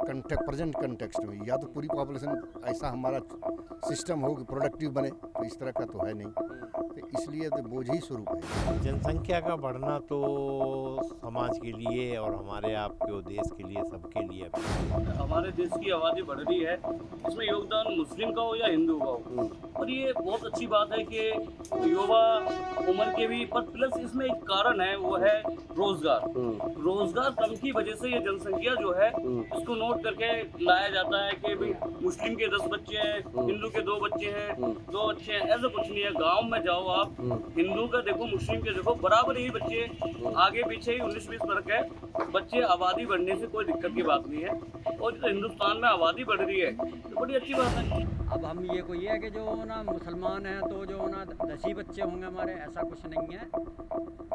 Present context में या तो पूरी पॉपुलेशन ऐसा हमारा सिस्टम हो कि प्रोडक्टिव बने, तो इस तरह का तो है नहीं, तो इसलिए तो बोझ ही स्वरूप है। जनसंख्या का बढ़ना तो समाज के लिए और हमारे आपके देश के लिए सबके लिए हमारे देश की आबादी बढ़ रही है, इसमें योगदान मुस्लिम का हो या हिंदू का हो, और ये बहुत अच्छी बात है कि युवा उम्र के भी, पर प्लस इसमें एक कारण है, वो है रोजगार कम की वजह से ये जनसंख्या जो है इसको नोट करके लाया जाता है कि भाई मुस्लिम के 10 बच्चे हैं, हिंदू के 2 बच्चे हैं, 2 अच्छे हैं, ऐसा कुछ नहीं है। गांव में जाओ आप, हिंदू का देखो, मुस्लिम के देखो, बराबर ही बच्चे, आगे पीछे ही 19-20 फर्क है बच्चे। आबादी बढ़ने से कोई दिक्कत की बात नहीं है, और तो हिंदुस्तान में आबादी बढ़ रही है तो बड़ी अच्छी बात है। अब हम ये कोई है कि जो ना मुसलमान हैं तो जो ना 10 ही बच्चे होंगे हमारे, ऐसा कुछ नहीं है।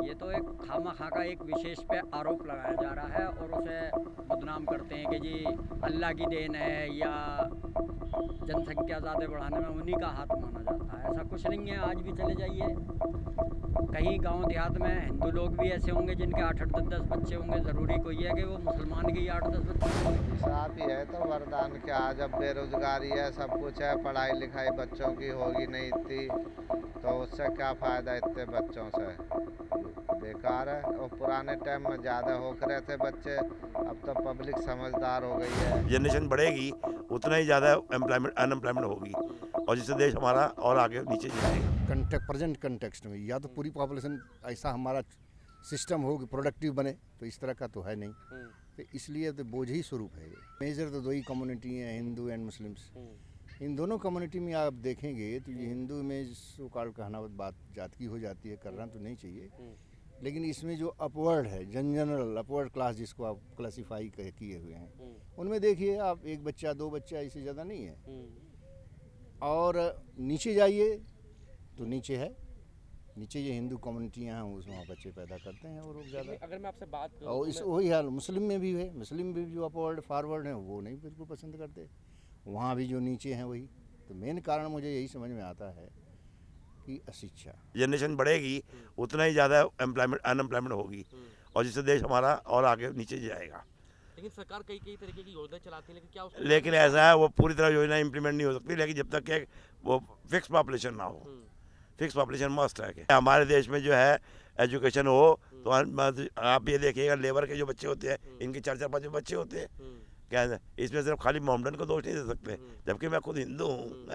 ये तो एक खामा-खा का एक विशेष पे आरोप लगाया जा रहा है और उसे बदनाम करते हैं कि जी अल्लाह की देन है या जनसंख्या ज़्यादा बढ़ाने में उन्हीं का हाथ माना जाता है। ऐसा कुछ नहीं है। आज भी चले जाइए कहीं गांव देहात में, हिंदू लोग भी ऐसे होंगे जिनके 8-8, 10-10 बच्चे होंगे। ज़रूरी कोई है कि वो मुसलमान के ही 8-10 बच्चे होंगे। साफ ही है तो वरदान क्या, जब बेरोजगारी है, सब कुछ है, पढ़ाई लिखाई बच्चों की होगी नहीं इतनी, तो उससे क्या फ़ायदा इतने बच्चों से, बेकार है। और पुराने टाइम में ज़्यादा हो रहे थे बच्चे, अब तो पब्लिक समझदार हो गई है। जनरेशन बढ़ेगी उतना ही ज़्यादा अनएम्प्लॉयमेंट होगी, और जिससे देश हमारा और आगे नीचे जाएगा। प्रेजेंट कंटेक्स्ट में या तो पूरी पॉपुलेशन ऐसा हमारा सिस्टम हो कि प्रोडक्टिव बने, तो इस तरह का तो है नहीं, तो इसलिए तो बोझ ही स्वरूप है। मेजर तो 2 ही कम्युनिटी हैं, हिंदू एंड मुस्लिम्स। इन दोनों कम्युनिटी में आप देखेंगे तो ये हिंदू में सो कॉल्ड कहावत बात जात की हो जाती है, करना तो नहीं चाहिए, लेकिन इसमें जो अपवर्ड है, जनरल अपवर्ड क्लास जिसको आप क्लासीफाई किए हुए हैं, उनमें देखिए आप 1 बच्चा 2 बच्चा, इससे ज़्यादा नहीं है। और नीचे जाइए तो नीचे है, नीचे ये हिंदू कम्युनिटियाँ हैं, उसमें बच्चे पैदा करते हैं और लोग ज़्यादा। अगर मैं आपसे बात करूं और इस वही हाल मुस्लिम में भी है। मुस्लिम भी जो अपवर्ड फॉरवर्ड हैं वो नहीं बिल्कुल पसंद करते, वहाँ भी जो नीचे हैं वही। तो मेन कारण मुझे यही समझ में आता है कि अशिक्षा। जनरेशन बढ़ेगी उतना ही ज़्यादा अनएम्प्लॉयमेंट होगी, और जिससे देश हमारा और आगे नीचे जाएगा। लेकिन सरकार कई तरीके की योजना चलाती है, लेकिन क्या लेकिन ऐसा है, वो पूरी तरह योजना इम्प्लीमेंट नहीं हो सकती, लेकिन जब तक कि वो फिक्स पॉपुलेशन ना हो। फिक्स पॉपुलेशन मस्ट है कि हमारे देश में जो है एजुकेशन हो, तो आप ये देखिएगा लेबर के जो बच्चे होते हैं, इनके 4-4, 5 बच्चे होते हैं। क्या है, इसमें सिर्फ खाली मोहम्मदन को दोष नहीं दे सकते, जबकि मैं खुद हिंदू हूँ।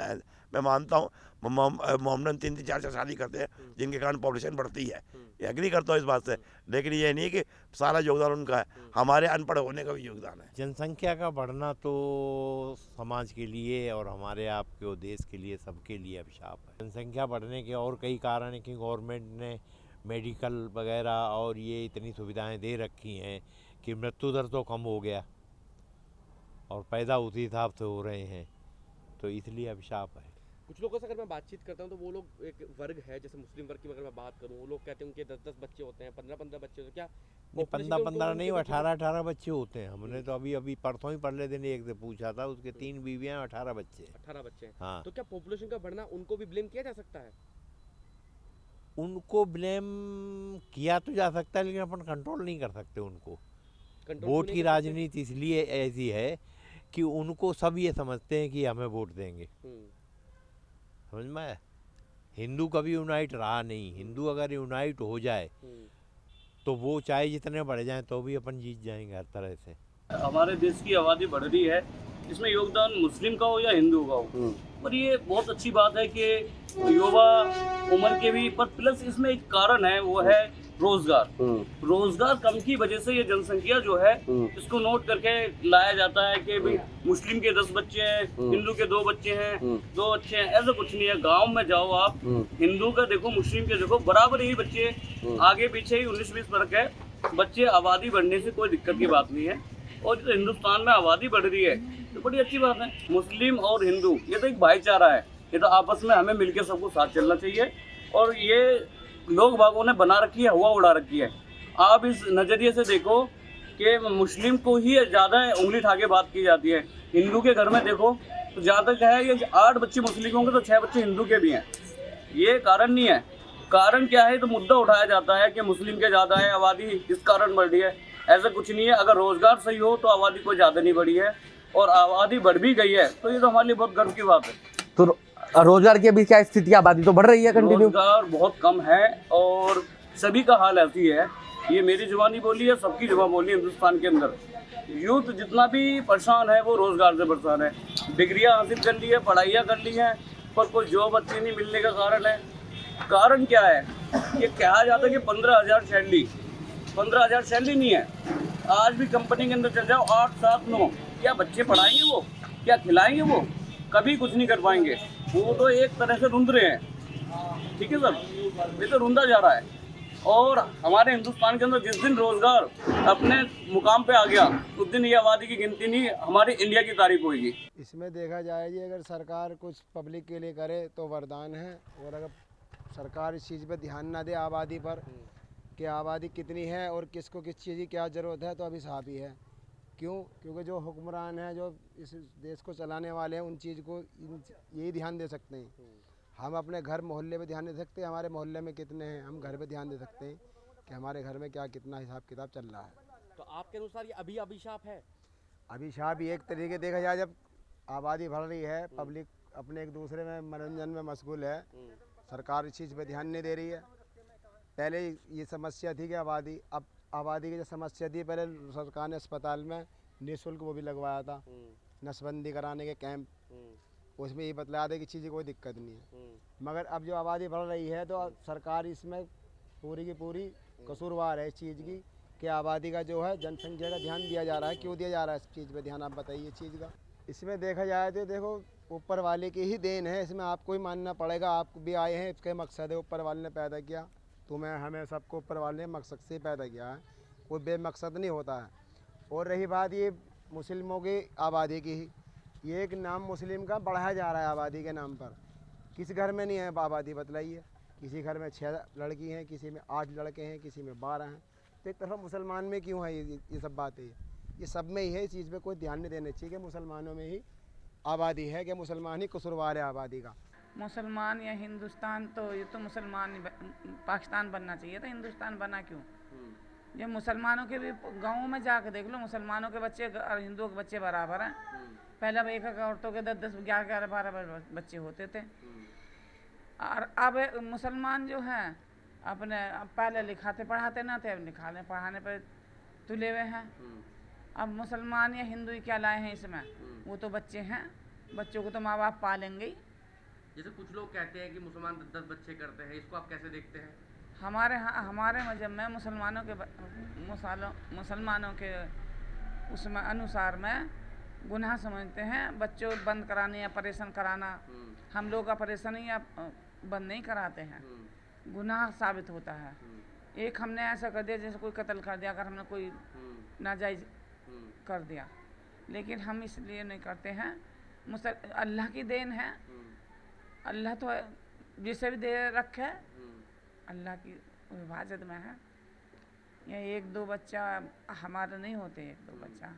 मैं मानता हूँ मोहम्मदन 3-3, 4-4 शादी करते हैं, जिनके कारण पॉपुलेशन बढ़ती है, ये एग्री करता हूँ इस बात से, लेकिन ये नहीं कि सारा योगदान उनका है, हमारे अनपढ़ होने का भी योगदान है। जनसंख्या का बढ़ना तो समाज के लिए और हमारे आपके देश के लिए सबके लिए अभिशाप है। जनसंख्या बढ़ने के और कई कारण हैं कि गवर्नमेंट ने मेडिकल वगैरह और ये इतनी सुविधाएं दे रखी हैं कि मृत्यु दर तो कम हो गया और पैदा उसी हिसाब से हो रहे हैं, तो इसलिए अभिशाप है। कुछ लोगों से अगर मैं बातचीत करता हूँ तो वो लोग, एक वर्ग है जैसे मुस्लिम वर्ग की अगर मैं बात करूँ, वो लोग कहते हैं उनके 10-10 बच्चे होते हैं, 15-15 बच्चे होते हैं। क्या 15-15 नहीं, 18-18 बच्चे होते हैं। हमने तो अभी परसों ही पढ़ले दिन एक से पूछा था, उसके 3 बीवियां, 18 बच्चे। 18 बच्चे। हाँ। तो क्या पॉपुलेशन का बढ़ना उनको भी ब्लेम किया जा सकता है? उनको ब्लेम किया तो जा सकता है, लेकिन अपन कंट्रोल नहीं कर सकते उनको। वोट की राजनीति इसलिए ऐसी है कि उनको सब ये समझते हैं कि हमें वोट देंगे। समझ में आया? हिंदू कभी यूनाइट रहा नहीं। हिंदू अगर यूनाइट हो जाए तो वो चाहे जितने बढ़ जाएं तो भी अपन जीत जाएंगे हर तरह से। हमारे देश की आबादी बढ़ रही है, इसमें योगदान मुस्लिम का हो या हिंदू का हो, पर ये बहुत अच्छी बात है कि युवा उम्र के भी, पर प्लस इसमें एक कारण है, वो है रोजगार कम की वजह से ये जनसंख्या जो है इसको नोट करके लाया जाता है कि भाई मुस्लिम के 10 बच्चे हैं, हिंदू के 2 बच्चे हैं, 2 अच्छे हैं, ऐसा कुछ नहीं है। गांव में जाओ आप, हिंदू का देखो, मुस्लिम के देखो, बराबर ही बच्चे, आगे पीछे ही 19-20 फर्क है बच्चे। आबादी बढ़ने से कोई दिक्कत की बात नहीं है, और जो हिंदुस्तान में आबादी बढ़ रही है तो बड़ी अच्छी बात है। मुस्लिम और हिंदू ये तो एक भाईचारा है, ये तो आपस में हमें मिलकर सबको साथ चलना चाहिए, और ये लोग बागों ने बना रखी है, हवा उड़ा रखी है। आप इस नज़रिए से देखो कि मुस्लिम को ही ज़्यादा उंगली उठा के बात की जाती है। हिंदू के घर में देखो तो ज़्यादा क्या है, ये 8 बच्चे मुस्लिमों के तो 6 बच्चे हिंदू के भी हैं। ये कारण नहीं है। कारण क्या है, तो मुद्दा उठाया जाता है कि मुस्लिम के ज़्यादा है आबादी, इस कारण बढ़ रही है। ऐसा कुछ नहीं है। अगर रोजगार सही हो तो आबादी कोई ज़्यादा नहीं बढ़ी है, और आबादी बढ़ भी गई है तो ये तो हमारे लिए बहुत गर्व की बात है। तो रोजगार की अभी क्या स्थिति, आबादी तो बढ़ रही है कंटिन्यू? रोजगार बहुत कम है और सभी का हाल ऐसी है। ये मेरी जुबानी बोली है, सबकी जुबान बोली है। हिंदुस्तान के अंदर यूथ जितना भी परेशान है वो रोजगार से परेशान है। डिग्रियां हासिल कर ली है, पढ़ाइयाँ कर ली हैं, पर कोई जॉब अच्छी नहीं मिलने का कारण क्या है? ये कहा जाता है कि 15,000 सैलरी, 15,000 सैलरी नहीं है। आज भी कंपनी के अंदर चल जाओ, 8, 7, 9, क्या बच्चे पढ़ाएंगे वो? क्या खिलाएंगे वो? कभी कुछ नहीं कर पाएंगे। वो तो एक तरह से रुंध रहे हैं। ठीक है सर, ये तो रुंधा जा रहा है। और हमारे हिंदुस्तान के अंदर जिस दिन रोजगार अपने मुकाम पे आ गया, उस दिन ये आबादी की गिनती नहीं, हमारी इंडिया की तारीफ होगी। इसमें देखा जाए जी, अगर सरकार कुछ पब्लिक के लिए करे तो वरदान है, और अगर सरकार इस चीज़ पे ध्यान ना दे आबादी पर कि आबादी कितनी है और किसको किस चीज़ की क्या ज़रूरत है, तो अभी साफ ही है। क्यों? क्योंकि जो हुक्मरान हैं, जो इस देश को चलाने वाले हैं, उन चीज़ को यही ध्यान दे सकते हैं। हम अपने घर मोहल्ले पे ध्यान दे सकते हैं, हमारे मोहल्ले में कितने हैं, हम घर पे ध्यान दे सकते हैं कि हमारे घर में क्या कितना हिसाब किताब चल रहा है। तो आपके अनुसार ये अभी अभिशाप है? अभिशाप ही एक तरीके देखा जाए, जब आबादी बढ़ रही है, पब्लिक अपने एक दूसरे में मनोरंजन में मशगूल है, सरकार इस चीज़ पे ध्यान नहीं दे रही है। पहले ये समस्या थी कि अब आबादी की जो समस्या थी, पहले सरकार ने अस्पताल में निःशुल्क वो भी लगवाया था, नसबंदी कराने के कैंप, उसमें ये बतलाया था कि चीज़ की कोई दिक्कत नहीं है। मगर अब जो आबादी बढ़ रही है तो सरकार इसमें पूरी की पूरी कसूरवार है इस चीज़ की कि आबादी का जो है जनसंख्या का ध्यान दिया जा रहा है। क्यों दिया जा रहा है इस चीज़ पे ध्यान, आप बताइए चीज़ का। इसमें देखा जाए तो देखो, ऊपर वाले की ही देन है, इसमें आपको ही मानना पड़ेगा। आप भी आए हैं, इसका मकसद है, ऊपर वाले ने पैदा किया, तुम्हें हमें सबको ऊपर वाले ने मकसद से पैदा किया है, कोई बेमकसद नहीं होता है। और रही बात ये मुस्लिमों की आबादी की ही, ये एक नाम मुस्लिम का बढ़ाया जा रहा है आबादी के नाम पर। किस घर में नहीं है आबादी बतलाइए? किसी घर में 6 लड़की हैं, किसी में 8 लड़के हैं, किसी में 12 हैं। तो एक तरफ मुसलमान में क्यों है ये सब बातें? ये सब में ही है। इस चीज़ पे कोई ध्यान नहीं देना चाहिए कि मुसलमानों में ही आबादी है, कि मुसलमान ही कसूरवार है आबादी का। मुसलमान या हिंदुस्तान, तो ये तो मुसलमान पाकिस्तान बनना चाहिए था, हिंदुस्तान बना क्यों? जब मुसलमानों के भी गाँवों में जाकर देख लो, मुसलमानों के बच्चे और हिंदुओं के बच्चे बराबर हैं। पहले अब एक औरतों के 10, 11, 12 बच्चे होते थे। और अब मुसलमान जो हैं अपने, अब पहले लिखाते पढ़ाते ना थे, अब लिखाने पढ़ाने पर तुले हुए हैं। अब मुसलमान या हिंदू ही क्या लाए हैं इसमें? वो तो बच्चे हैं, बच्चों को तो माँ बाप पालेंगे ही। जैसे कुछ लोग कहते हैं कि मुसलमान 10 बच्चे करते हैं, इसको आप कैसे देखते हैं? हमारे मजहब में मुसलमानों के उसमें अनुसार में गुनाह समझते हैं बच्चों बंद कराने या ऑपरेशन कराना। हम लोग ऑपरेशन ही बंद नहीं कराते हैं, गुनाह साबित होता है। एक हमने ऐसा कर दिया जैसे कोई कत्ल कर दिया, अगर हमने कोई नाजायज़ कर दिया, लेकिन हम इसलिए नहीं करते हैं। अल्लाह की देन है, अल्लाह तो जिसे भी दे रखे अल्लाह की हिफाजत में है। या 1-2 बच्चा हमारे नहीं होते, 1-2 बच्चा।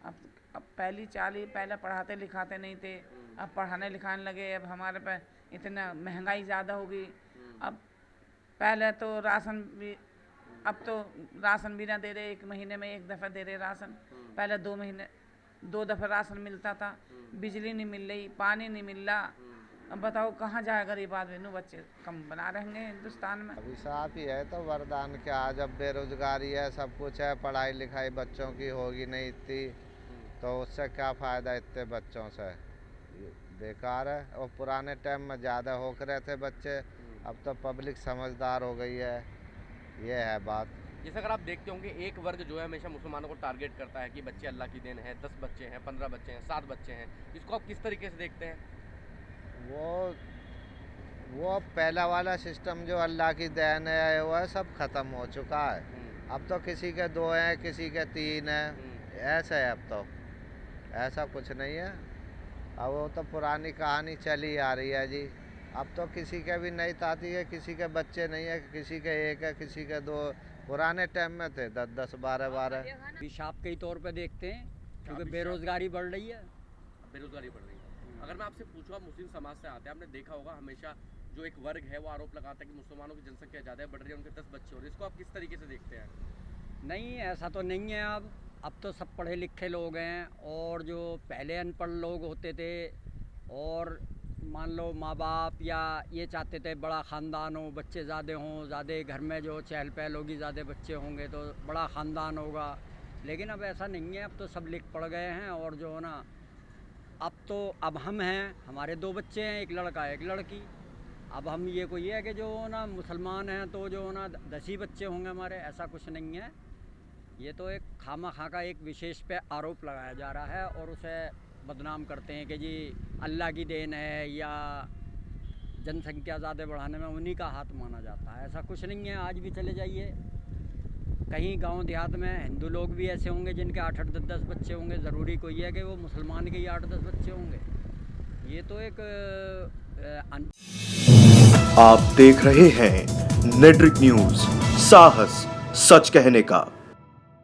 अब पहले पढ़ाते लिखाते नहीं थे, अब पढ़ाने लिखाने लगे। अब हमारे पे इतना महंगाई ज़्यादा होगी। अब पहले तो राशन भी, अब तो राशन भी ना दे रहे, 1 महीने में 1 दफ़ा दे रहे राशन। पहले 2 दफ़ा राशन मिलता था। बिजली नहीं मिल रही, पानी नहीं मिल रहा। अब बताओ कहाँ जाए गरीब आदमी? बच्चे कम बना रहेंगे हिंदुस्तान में। अभी साफ ही है, तो वरदान क्या, जब बेरोजगारी है, सब कुछ है, पढ़ाई लिखाई बच्चों की होगी नहीं इतनी, तो उससे क्या फ़ायदा इतने बच्चों से? बेकार है। और पुराने टाइम में ज़्यादा होकर रहे थे बच्चे, अब तो पब्लिक समझदार हो गई है, ये है बात। जैसे अगर आप देखते होंगे, एक वर्ग जो है हमेशा मुसलमानों को टारगेट करता है कि बच्चे अल्लाह की देन है, 10 बच्चे हैं, 15 बच्चे हैं, 7 बच्चे हैं। इसको आप किस तरीके से देखते हैं? वो पहला वाला सिस्टम जो अल्लाह की देन है वो है, सब ख़त्म हो चुका है। अब तो किसी के 2 हैं, किसी के 3 हैं, ऐसा है। अब तो ऐसा कुछ नहीं है। अब वो तो पुरानी कहानी चली आ रही है जी। अब तो किसी के भी नहीं ताती है, किसी के बच्चे नहीं है, किसी के 1 है, किसी के 2। पुराने टाइम में थे 10-10, 12-12। अभिशाप के तौर पे देखते हैं, क्योंकि बेरोजगारी बढ़ रही है। बेरोजगारी बढ़ रही है। अगर मैं आपसे पूछूं, आप मुस्लिम समाज से आते हैं, आपने देखा होगा हमेशा जो एक वर्ग है वो आरोप लगाता है कि मुसलमानों की जनसंख्या ज़्यादा बढ़ रही है, उनके 10 बच्चे हो रहे हैं। इसको आप किस तरीके से देखते हैं? नहीं, ऐसा तो नहीं है। अब तो सब पढ़े लिखे लोग हैं, और जो पहले अनपढ़ लोग होते थे और मान लो माँ बाप या ये चाहते थे बड़ा ख़ानदान हो, बच्चे ज़्यादा हों, ज़्यादा घर में जो चहल पहल होगी, ज़्यादा बच्चे होंगे तो बड़ा ख़ानदान होगा। लेकिन अब ऐसा नहीं है, अब तो सब लिख पढ़ गए हैं। और जो है ना, अब हम हैं, हमारे 2 बच्चे हैं, एक लड़का एक लड़की। अब हम ये कोई है कि जो ना मुसलमान हैं तो जो ना 10 ही बच्चे होंगे हमारे, ऐसा कुछ नहीं है। ये तो एक खामा-खा का एक विशेष पे आरोप लगाया जा रहा है और उसे बदनाम करते हैं कि जी अल्लाह की देन है या जनसंख्या ज़्यादा बढ़ाने में उन्हीं का हाथ माना जाता है। ऐसा कुछ नहीं है। आज भी चले जाइए कहीं गांव देहात में, हिंदू लोग भी ऐसे होंगे जिनके 8-8, 10-10 बच्चे होंगे। ज़रूरी कोई है कि वो मुसलमान के ही 8-10 बच्चे होंगे? ये तो एक आप देख रहे हैं नेट्रिक न्यूज़, साहस सच कहने का।